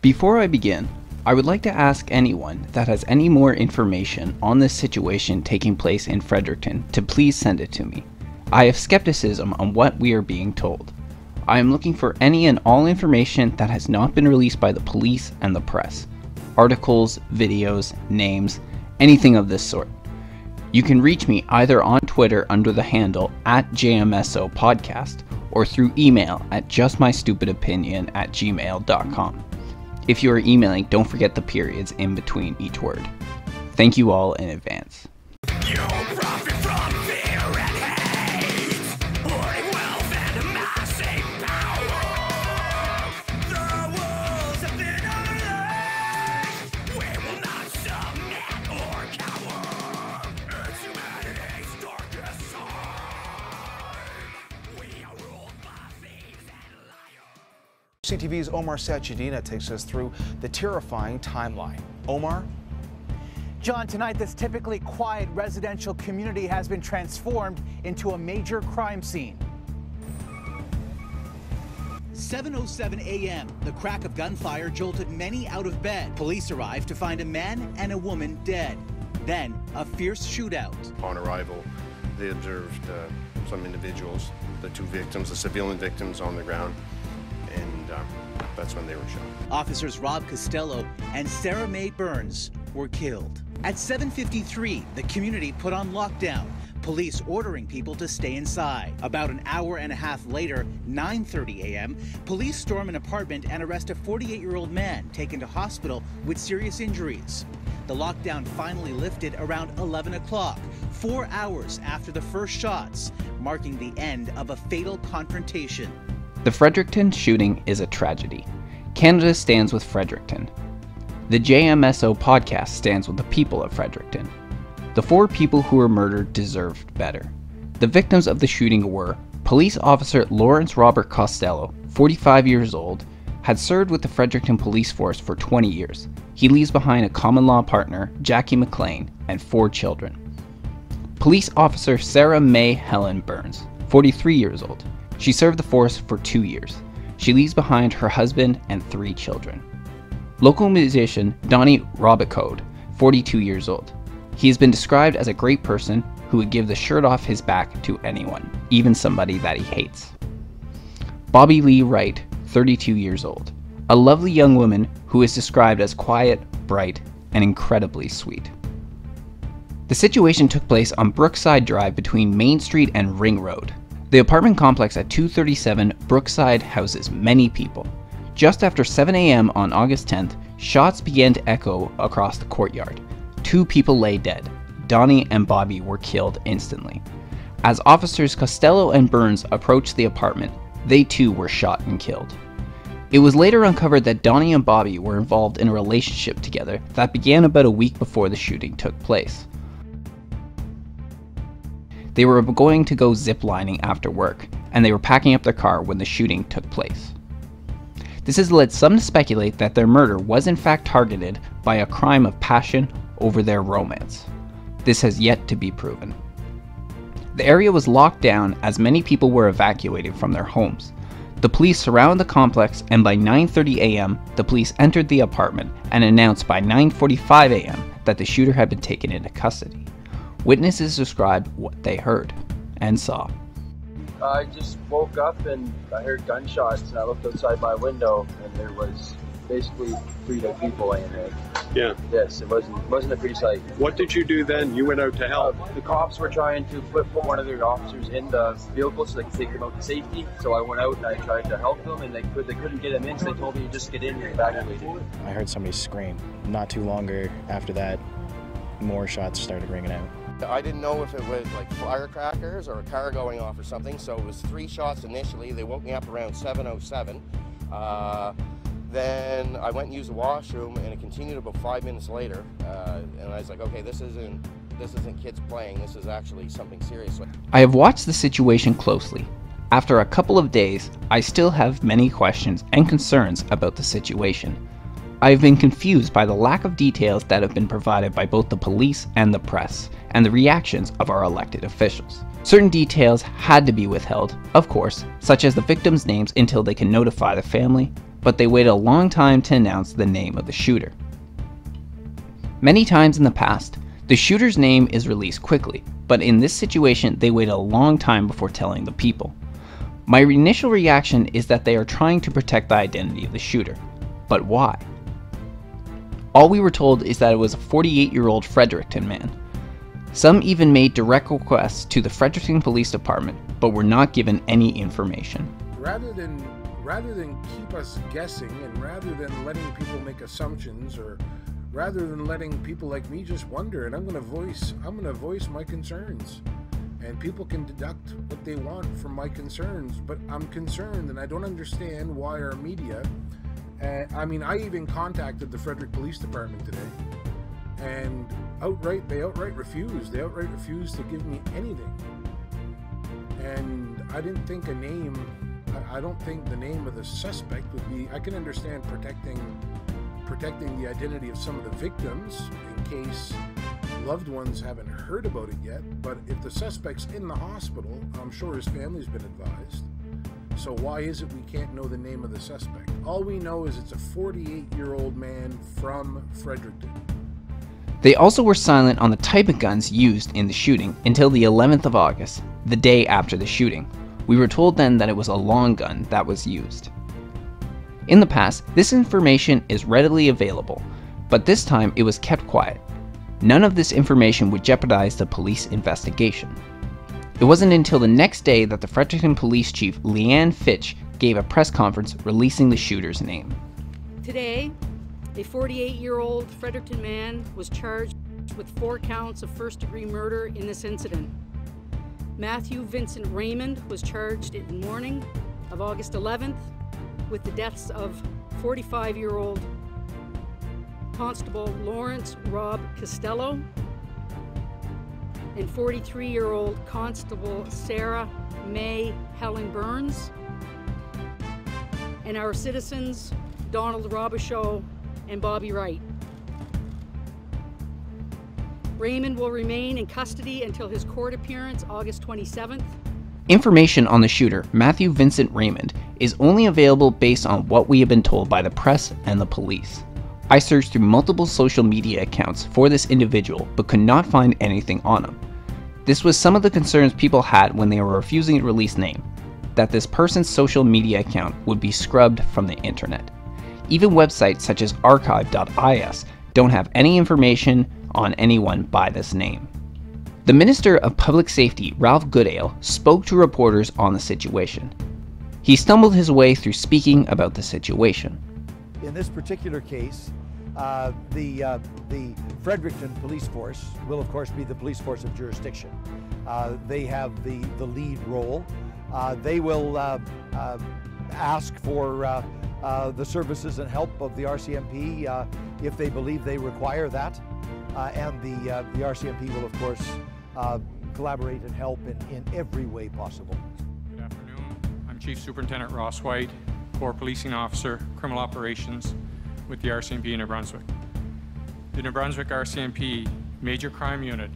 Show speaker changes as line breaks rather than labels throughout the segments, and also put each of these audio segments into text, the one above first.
Before I begin, I would like to ask anyone that has any more information on this situation taking place in Fredericton to please send it to me. I have skepticism on what we are being told. I am looking for any and all information that has not been released by the police and the press. Articles, videos, names, anything of this sort. You can reach me either on Twitter under the handle @JMSOpodcast or through email at justmystupidopinion@gmail.com. If you are emailing, don't forget the periods in between each word. Thank you all in advance.
You profit from fear and hate, hoarding wealth and amassing power. The walls have been unleashed. We will not submit or cower. It's humanity's darkest side. We are ruled by thieves and liars.
CTV's Omar Sachedina takes us through the terrifying timeline. Omar?
John, tonight this typically quiet residential community has been transformed into a major crime scene. 7:07 a.m. The crack of gunfire jolted many out of bed. Police arrived to find a man and a woman dead. Then a fierce shootout.
Upon arrival, they observed some individuals, the two victims, the civilian victims, on the ground, and that's when they were shot.
Officers Rob Costello and Sarah Mae Burns were killed. At 7:53, the community put on lockdown, police ordering people to stay inside. About an hour and a half later, 9:30 a.m., police storm an apartment and arrest a 48-year-old man taken to hospital with serious injuries. The lockdown finally lifted around 11 o'clock, 4 hours after the first shots, marking the end of a fatal confrontation.
The Fredericton shooting is a tragedy. Canada stands with Fredericton. The JMSO podcast stands with the people of Fredericton. The 4 people who were murdered deserved better. The victims of the shooting were police officer Lawrence Robert Costello, 45 years old, had served with the Fredericton police force for 20 years. He leaves behind a common law partner, Jackie McLean, and 4 children. Police officer Sarah Mae Helen Burns, 43 years old. She served the force for 2 years. She leaves behind her husband and 3 children. Local musician Donnie Robicode, 42 years old. He has been described as a great person who would give the shirt off his back to anyone, even somebody that he hates. Bobby Lee Wright, 32 years old. A lovely young woman who is described as quiet, bright, and incredibly sweet. The situation took place on Brookside Drive between Main Street and Ring Road. The apartment complex at 237 Brookside houses many people. Just after 7 a.m. on August 10th, shots began to echo across the courtyard. 2 people lay dead. Donnie and Bobby were killed instantly. As officers Costello and Burns approached the apartment, they too were shot and killed. It was later uncovered that Donnie and Bobby were involved in a relationship together that began about a week before the shooting took place. They were going to go ziplining after work, and they were packing up their car when the shooting took place. This has led some to speculate that their murder was in fact targeted by a crime of passion over their romance. This has yet to be proven. The area was locked down as many people were evacuated from their homes. The police surrounded the complex, and by 9:30 a.m., the police entered the apartment and announced by 9:45 a.m. that the shooter had been taken into custody. Witnesses described what they heard and saw.
I just woke up and I heard gunshots, and I looked outside my window and there was basically 3 dead people laying there.
Yeah.
Yes, it wasn't a pretty sight.
What did you do then? You went out to help?
The cops were trying to put one of their officers in the vehicle so they could take them out to safety. So I went out and I tried to help them, and they couldn't get him in, so they told me to just get in and evacuate.
I heard somebody scream. Not too longer after that, more shots started ringing out.
I didn't know if it was like firecrackers or a car going off or something, so it was 3 shots initially. They woke me up around 7:07. Then I went and used the washroom, and it continued about 5 minutes later. And I was like, okay, this isn't kids playing. This is actually something serious.
I have watched the situation closely. After a couple of days, I still have many questions and concerns about the situation. I have been confused by the lack of details that have been provided by both the police and the press, and the reactions of our elected officials. Certain details had to be withheld, of course, such as the victims' names until they can notify the family, but they waited a long time to announce the name of the shooter. Many times in the past, the shooter's name is released quickly, but in this situation they waited a long time before telling the people. My initial reaction is that they are trying to protect the identity of the shooter. But why? All we were told is that it was a 48-year-old Fredericton man. Some even made direct requests to the Fredericton Police Department, but were not given any information.
Rather than keep us guessing, and rather than letting people make assumptions, or rather than letting people like me just wonder, and I'm going to voice my concerns, and people can deduct what they want from my concerns. But I'm concerned, and I don't understand why our media. I even contacted the Fredericton Police Department today, and they outright refused. They outright refused to give me anything. And I didn't think a name. I don't think the name of the suspect would be. I can understand protecting the identity of some of the victims in case loved ones haven't heard about it yet. But if the suspect's in the hospital, I'm sure his family's been advised. So why is it we can't know the name of the suspect? All we know is it's a 48-year-old man from Fredericton.
They also were silent on the type of guns used in the shooting until the 11th of August, the day after the shooting. We were told then that it was a long gun that was used. In the past, this information is readily available, but this time it was kept quiet. None of this information would jeopardize the police investigation. It wasn't until the next day that the Fredericton Police Chief Leanne Fitch gave a press conference releasing the shooter's name.
Today, a 48-year-old Fredericton man was charged with 4 counts of first-degree murder in this incident. Matthew Vincent Raymond was charged in the morning of August 11th with the deaths of 45-year-old Constable Lawrence Rob Costello and 43-year-old Constable Sarah May Helen Burns, and our citizens Donald Robichaud and Bobby Wright. Raymond will remain in custody until his court appearance August 27th.
Information on the shooter, Matthew Vincent Raymond, is only available based on what we have been told by the press and the police. I searched through multiple social media accounts for this individual but could not find anything on him. This was some of the concerns people had when they were refusing to release name, that this person's social media account would be scrubbed from the internet. Even websites such as archive.is don't have any information on anyone by this name. The Minister of Public Safety, Ralph Goodale, spoke to reporters on the situation. He stumbled his way through speaking about the situation.
In this particular case, the Fredericton Police Force will of course be the police force of jurisdiction. They have the lead role. They will ask for the services and help of the RCMP if they believe they require that. And the RCMP will of course collaborate and help in every way possible.
Good afternoon. I'm Chief Superintendent Ross White, Corps Policing Officer, Criminal Operations with the RCMP in New Brunswick. The New Brunswick RCMP Major Crime Unit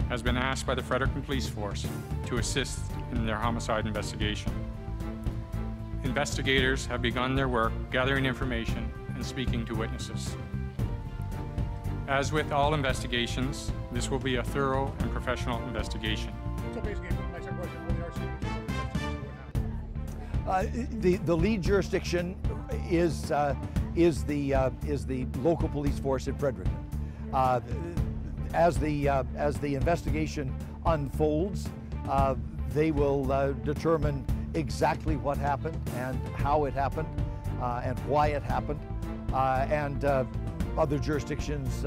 has been asked by the Fredericton Police Force to assist in their homicide investigation. Investigators have begun their work gathering information and speaking to witnesses. As with all investigations, this will be a thorough and professional investigation.
So basically, my second question, will the RCMP
The lead jurisdiction is the local police force in Fredericton. As the investigation unfolds, they will determine exactly what happened and how it happened and why it happened, and other jurisdictions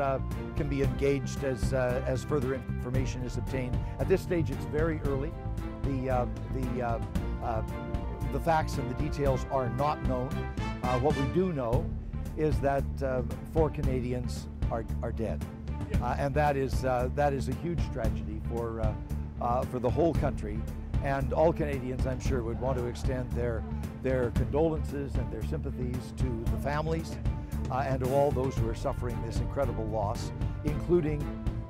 can be engaged as further information is obtained. At this stage, it's very early. The facts and the details are not known. What we do know is that 4 Canadians are dead, and that is a huge tragedy for the whole country. And all Canadians, I'm sure, would want to extend their condolences and their sympathies to the families and to all those who are suffering this incredible loss, including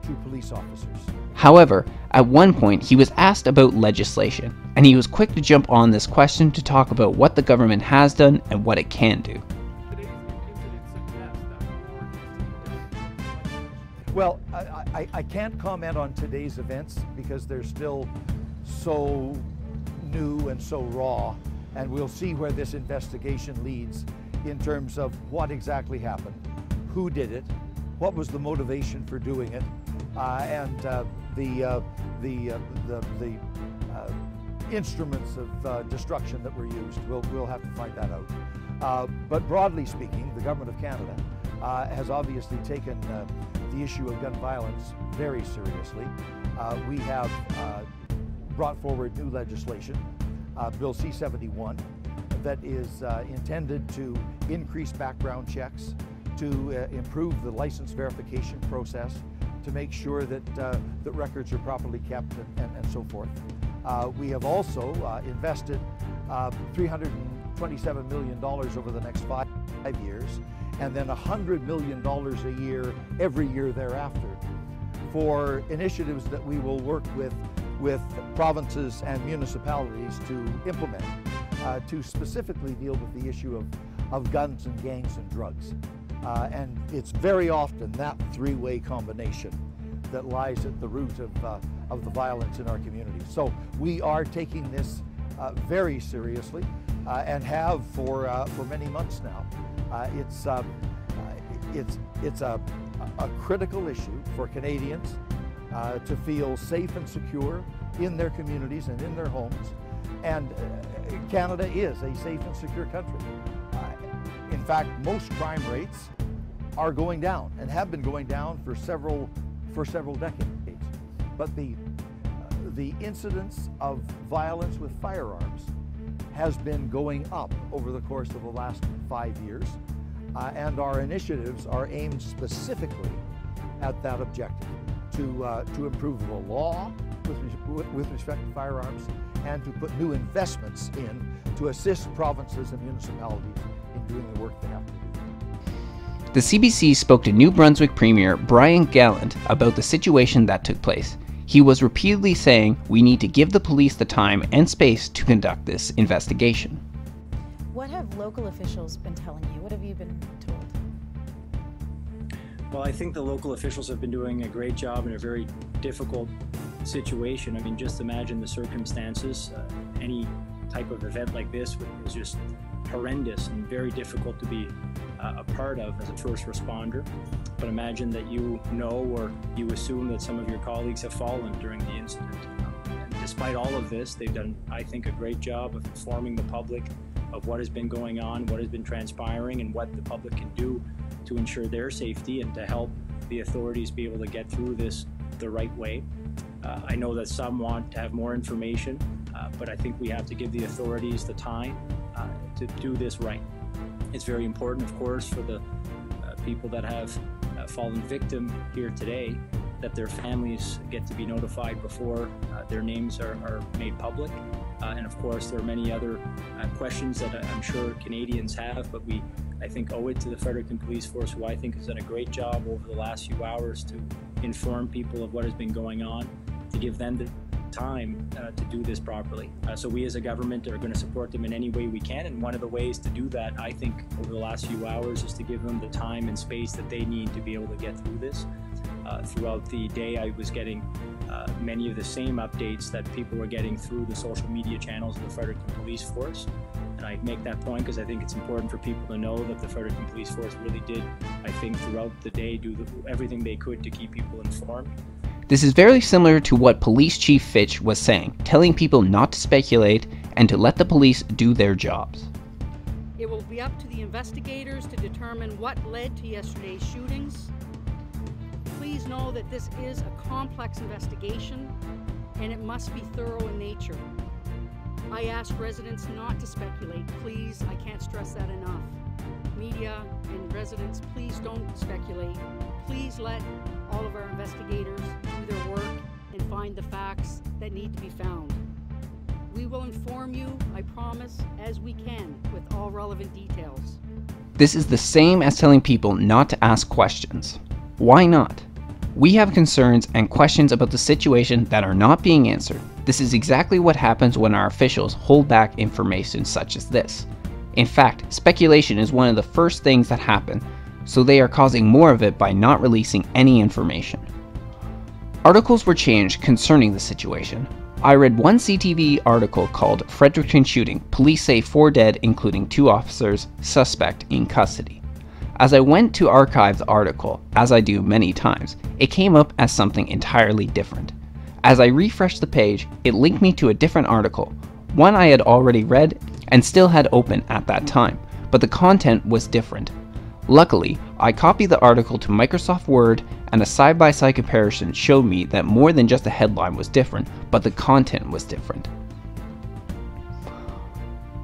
2 police officers.
However, at one point he was asked about legislation, and he was quick to jump on this question to talk about what the government has done and what it can do.
Well, I can't comment on today's events because they're still so new and so raw, and we'll see where this investigation leads in terms of what exactly happened, who did it, what was the motivation for doing it, and the instruments of destruction that were used. We'll have to find that out. But broadly speaking, the Government of Canada has obviously taken the issue of gun violence very seriously. We have brought forward new legislation, Bill C-71, that is intended to increase background checks, to improve the license verification process, to make sure that that records are properly kept and so forth. We have also invested $327 million over the next 5 years, and then $100 million a year every year thereafter for initiatives that we will work with provinces and municipalities to implement to specifically deal with the issue of guns and gangs and drugs. And it's very often that three-way combination that lies at the root of the violence in our communities. So we are taking this very seriously and have for many months now. It's a critical issue for Canadians to feel safe and secure in their communities and in their homes. And Canada is a safe and secure country. In fact, most crime rates are going down and have been going down for several decades. But the incidence of violence with firearms has been going up over the course of the last 5 years, and our initiatives are aimed specifically at that objective, to improve the law with respect to firearms and to put new investments in to assist provinces and municipalities in doing the work they have to do.
The CBC spoke to New Brunswick Premier Brian Gallant about the situation that took place. He was repeatedly saying we need to give the police the time and space to conduct this investigation.
What have local officials been telling you? What have you been told?
Well, I think the local officials have been doing a great job in a very difficult situation. I mean, just imagine the circumstances. Any type of event like this is just horrendous and very difficult to be a part of as a first responder. But imagine that you know or you assume that some of your colleagues have fallen during the incident. And despite all of this, they've done, I think, a great job of informing the public of what has been going on, what has been transpiring, and what the public can do to ensure their safety and to help the authorities be able to get through this the right way. I know that some want to have more information, but I think we have to give the authorities the time to do this right. It's very important, of course, for the people that have fallen victim here today, that their families get to be notified before their names are made public. And of course, there are many other questions that I'm sure Canadians have, but I think owe it to the Fredericton Police Force, who I think has done a great job over the last few hours to inform people of what has been going on, to give them the time to do this properly. So we as a government are going to support them in any way we can, and one of the ways to do that, I think, over the last few hours is to give them the time and space that they need to be able to get through this. Throughout the day, I was getting many of the same updates that people were getting through the social media channels of the Fredericton Police Force. And I make that point because I think it's important for people to know that the Fredericton Police Force really did, I think, throughout the day do everything they could to keep people informed.
This is very similar to what Police Chief Fitch was saying, telling people not to speculate and to let the police do their jobs.
It will be up to the investigators to determine what led to yesterday's shootings. Please know that this is a complex investigation and it must be thorough in nature. I ask residents not to speculate, please. I can't stress that enough. Media and residents, please don't speculate. Please let all of our investigators do their work and find the facts that need to be found. We will inform you, I promise, as we can with all relevant details.
This is the same as telling people not to ask questions. Why not? We have concerns and questions about the situation that are not being answered. This is exactly what happens when our officials hold back information such as this. In fact, speculation is one of the first things that happen, so they are causing more of it by not releasing any information. Articles were changed concerning the situation. I read one CTV article called Fredericton Shooting, Police Say 4 Dead including 2 officers, Suspect in Custody. As I went to archive the article, as I do many times, it came up as something entirely different. As I refreshed the page, it linked me to a different article, one I had already read and still had open at that time, but the content was different. Luckily, I copied the article to Microsoft Word, and a side-by-side comparison showed me that more than just the headline was different, but the content was different.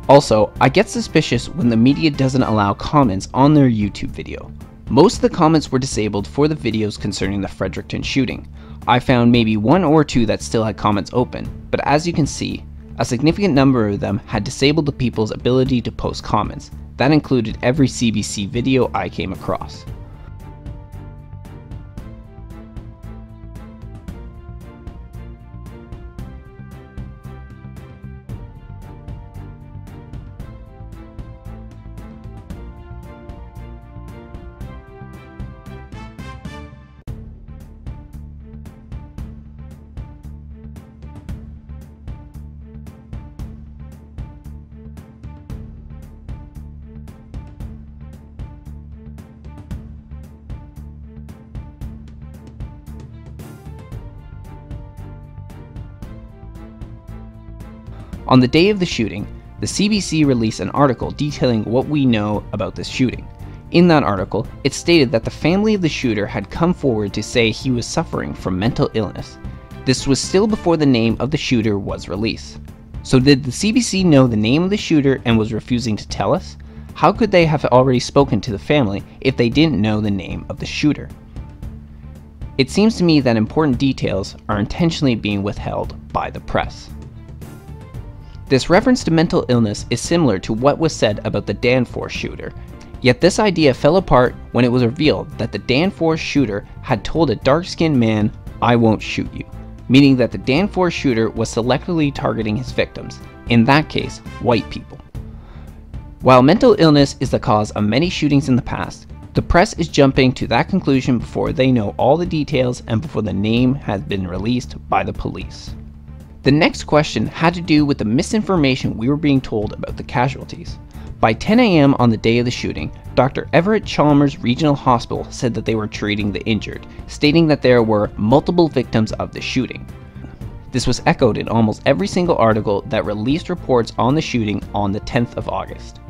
Also, I get suspicious when the media doesn't allow comments on their YouTube video. Most of the comments were disabled for the videos concerning the Fredericton shooting. I found maybe 1 or 2 that still had comments open, but as you can see, a significant number of them had disabled the people's ability to post comments. That included every CBC video I came across. On the day of the shooting, the CBC released an article detailing what we know about this shooting. In that article, it stated that the family of the shooter had come forward to say he was suffering from mental illness. This was still before the name of the shooter was released. So did the CBC know the name of the shooter and was refusing to tell us? How could they have already spoken to the family if they didn't know the name of the shooter? It seems to me that important details are intentionally being withheld by the press. This reference to mental illness is similar to what was said about the Danforth shooter, yet this idea fell apart when it was revealed that the Danforth shooter had told a dark-skinned man, "I won't shoot you," meaning that the Danforth shooter was selectively targeting his victims, in that case, white people. While mental illness is the cause of many shootings in the past, the press is jumping to that conclusion before they know all the details and before the name has been released by the police. The next question had to do with the misinformation we were being told about the casualties. By 10 a.m. on the day of the shooting, Dr. Everett Chalmers Regional Hospital said that they were treating the injured, stating that there were multiple victims of the shooting. This was echoed in almost every single article that released reports on the shooting on the 10th of August.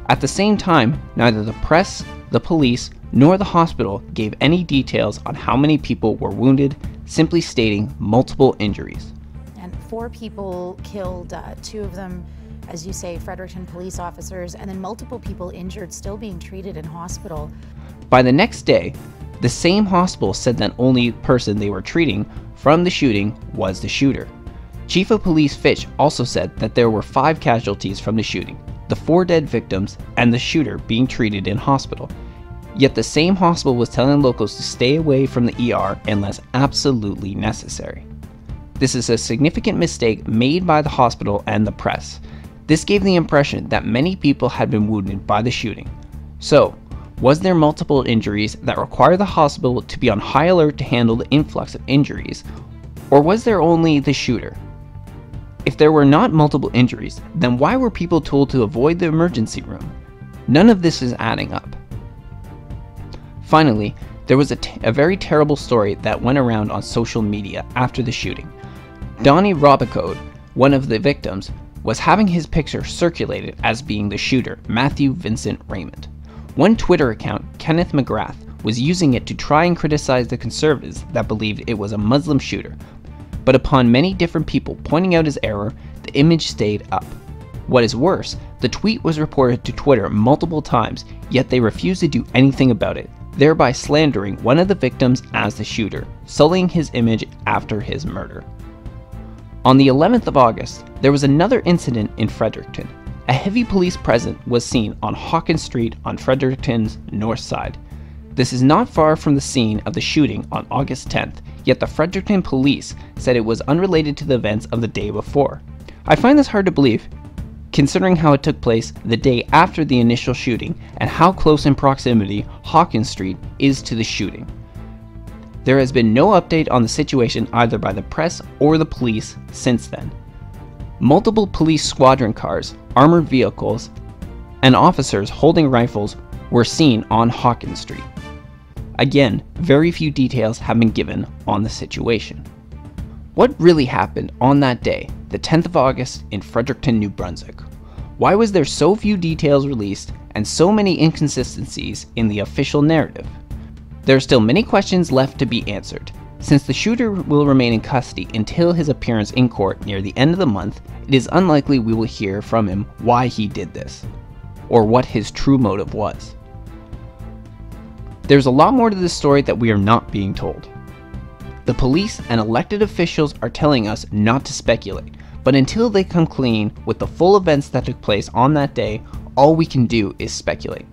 At the same time, neither the press, the police, nor the hospital gave any details on how many people were wounded, simply stating multiple injuries.
4 people killed, 2 of them, as you say, Fredericton police officers, and then multiple people injured, still being treated in hospital.
By the next day, the same hospital said that only person they were treating from the shooting was the shooter. Chief of Police Fitch also said that there were 5 casualties from the shooting, the 4 dead victims, and the shooter being treated in hospital. Yet the same hospital was telling locals to stay away from the ER unless absolutely necessary. This is a significant mistake made by the hospital and the press. This gave the impression that many people had been wounded by the shooting. So, was there multiple injuries that require the hospital to be on high alert to handle the influx of injuries, or was there only the shooter? If there were not multiple injuries, then why were people told to avoid the emergency room? None of this is adding up. Finally, there was a very terrible story that went around on social media after the shooting. Donnie Robicode, one of the victims, was having his picture circulated as being the shooter, Matthew Vincent Raymond. One Twitter account, Kenneth McGrath, was using it to try and criticize the conservatives that believed it was a Muslim shooter, but upon many different people pointing out his error, the image stayed up. What is worse, the tweet was reported to Twitter multiple times, yet they refused to do anything about it, thereby slandering one of the victims as the shooter, sullying his image after his murder. On the 11th of August, there was another incident in Fredericton. A heavy police presence was seen on Hawkins Street on Fredericton's north side. This is not far from the scene of the shooting on August 10th, yet the Fredericton police said it was unrelated to the events of the day before. I find this hard to believe. considering how it took place the day after the initial shooting and how close in proximity Hawkins Street is to the shooting. There has been no update on the situation either by the press or the police since then. Multiple police squadron cars, armored vehicles, and officers holding rifles were seen on Hawkins Street. Again, very few details have been given on the situation. What really happened on that day, the 10th of August in Fredericton, New Brunswick? Why was there so few details released and so many inconsistencies in the official narrative? There are still many questions left to be answered. Since the shooter will remain in custody until his appearance in court near the end of the month, it is unlikely we will hear from him why he did this, or what his true motive was. There's a lot more to this story that we are not being told. The police and elected officials are telling us not to speculate, but until they come clean with the full events that took place on that day, all we can do is speculate.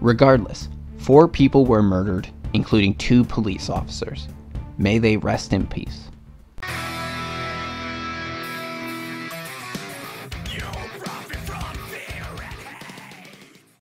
Regardless, 4 people were murdered, including 2 police officers. May they rest in peace.